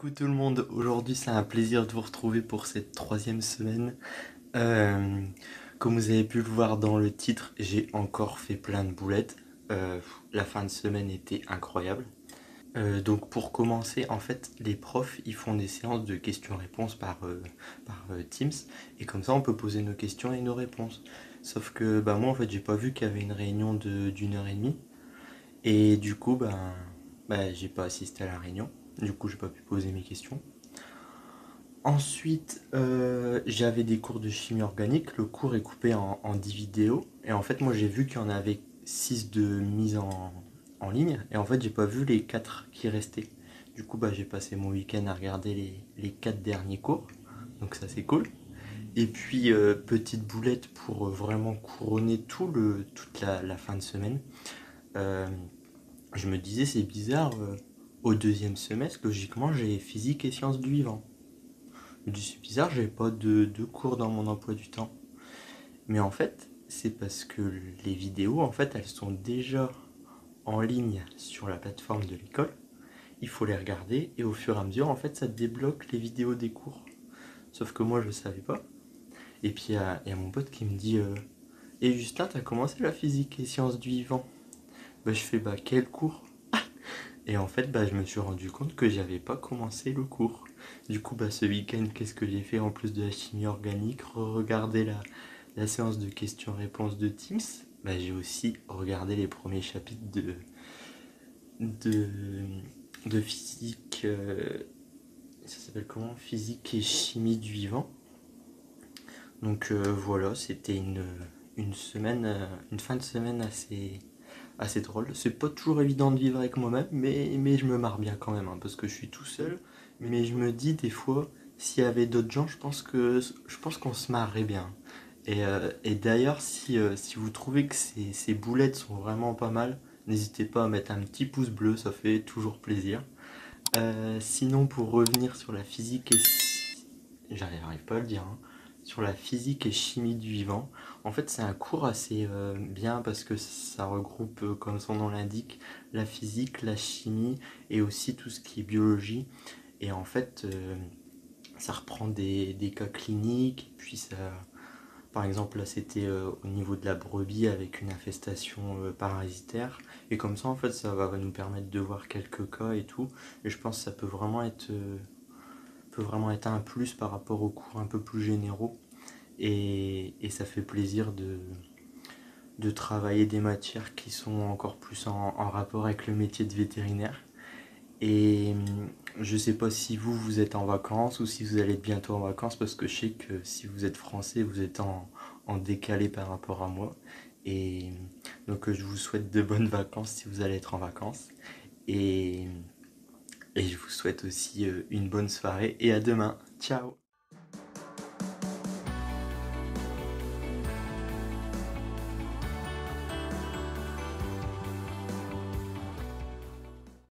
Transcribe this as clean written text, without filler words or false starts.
Coucou tout le monde, aujourd'hui c'est un plaisir de vous retrouver pour cette troisième semaine. Euh, Comme vous avez pu le voir dans le titre, j'ai encore fait plein de boulettes. La fin de semaine était incroyable. Donc pour commencer, en fait, les profs ils font des séances de questions-réponses par Teams et comme ça on peut poser nos questions et nos réponses. Sauf que bah, moi en fait j'ai pas vu qu'il y avait une réunion d'une heure et demie et du coup j'ai pas assisté à la réunion. Du coup j'ai pas pu poser mes questions. Ensuite, j'avais des cours de chimie organique. Le cours est coupé en 10 vidéos. Et en fait, moi, j'ai vu qu'il y en avait 6 de mise en ligne. Et en fait, j'ai pas vu les 4 qui restaient. Du coup, j'ai passé mon week-end à regarder les 4 derniers cours. Donc ça, c'est cool. Et puis, petite boulette pour vraiment couronner toute la fin de semaine. Euh, je me disais, c'est bizarre. Au deuxième semestre, logiquement, j'ai physique et sciences du vivant. Je me dis, c'est bizarre, j'ai pas de cours dans mon emploi du temps. Mais en fait, c'est parce que les vidéos, en fait, elles sont déjà en ligne sur la plateforme de l'école. Il faut les regarder et au fur et à mesure, en fait, ça débloque les vidéos des cours. Sauf que moi, je savais pas. Et puis, il y a mon pote qui me dit Et Justin, t'as commencé la physique et sciences du vivant? Je fais quel cours? Et en fait, je me suis rendu compte que j'avais pas commencé le cours. Du coup, ce week-end, qu'est-ce que j'ai fait en plus de la chimie organique? Regarder la séance de questions-réponses de Teams. J'ai aussi regardé les premiers chapitres de, de physique. Ça s'appelle comment? Physique et chimie du vivant. Donc voilà, c'était une semaine, une fin de semaine assez drôle. C'est pas toujours évident de vivre avec moi-même, mais je me marre bien quand même, hein, parce que je suis tout seul. Mais je me dis des fois, s'il y avait d'autres gens, je pense qu'on se marrerait bien. Et d'ailleurs, si vous trouvez que ces boulettes sont vraiment pas mal, n'hésitez pas à mettre un petit pouce bleu, ça fait toujours plaisir. Sinon, pour revenir sur la physique et j'arrive pas à le dire, hein. Sur la physique et chimie du vivant. En fait, c'est un cours assez bien parce que ça regroupe, comme son nom l'indique, la physique, la chimie et aussi tout ce qui est biologie. Et en fait, ça reprend des cas cliniques. Et puis ça, par exemple, là, c'était au niveau de la brebis avec une infestation parasitaire. Et comme ça, en fait, ça va nous permettre de voir quelques cas et tout. Et je pense que ça peut vraiment être un plus par rapport aux cours un peu plus généraux. Et ça fait plaisir de travailler des matières qui sont encore plus en rapport avec le métier de vétérinaire. Et je sais pas si vous êtes en vacances ou si vous allez être bientôt en vacances parce que je sais que si vous êtes français, vous êtes en décalé par rapport à moi. Et donc je vous souhaite de bonnes vacances si vous allez être en vacances. Et, et je vous souhaite aussi une bonne soirée et à demain. Ciao!